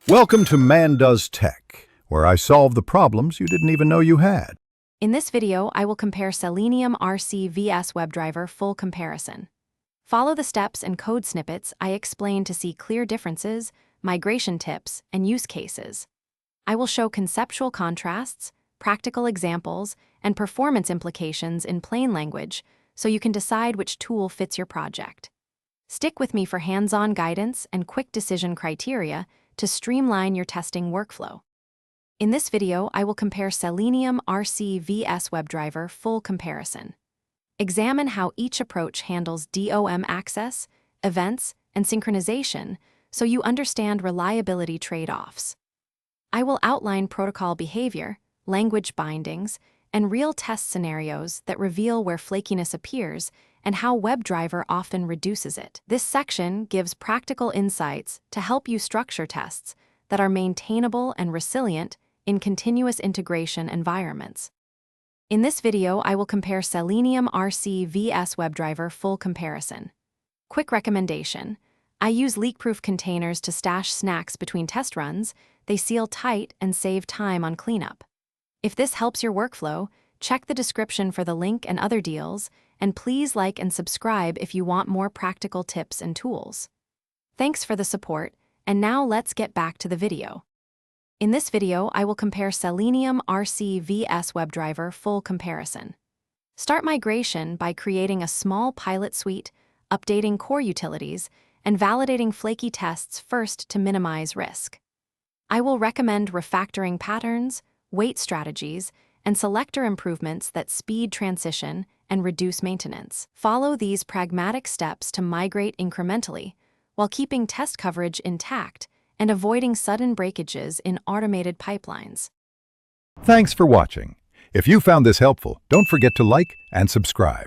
Welcome to Man Does Tech, where I solve the problems you didn't even know you had. In this video, I will compare Selenium RC vs WebDriver full comparison. Follow the steps and code snippets I explain to see clear differences, migration tips, and use cases. I will show conceptual contrasts, practical examples, and performance implications in plain language so you can decide which tool fits your project. Stick with me for hands-on guidance and quick decision criteria to streamline your testing workflow. In this video, I will compare Selenium RC vs WebDriver full comparison. Examine how each approach handles DOM access, events, and synchronization so you understand reliability trade-offs. I will outline protocol behavior, language bindings, and real test scenarios that reveal where flakiness appears and how WebDriver often reduces it. This section gives practical insights to help you structure tests that are maintainable and resilient in continuous integration environments. In this video, I will compare Selenium RC vs WebDriver full comparison. Quick recommendation: I use leak-proof containers to stash snacks between test runs. They seal tight and save time on cleanup. If this helps your workflow, check the description for the link and other deals, and please like and subscribe if you want more practical tips and tools. Thanks for the support, and now let's get back to the video. In this video, I will compare Selenium RC vs WebDriver full comparison. Start migration by creating a small pilot suite, updating core utilities, and validating flaky tests first to minimize risk. I will recommend refactoring patterns, weight strategies, and selector improvements that speed transition and reduce maintenance. Follow these pragmatic steps to migrate incrementally while keeping test coverage intact and avoiding sudden breakages in automated pipelines. Thanks for watching. If you found this helpful, don't forget to like and subscribe.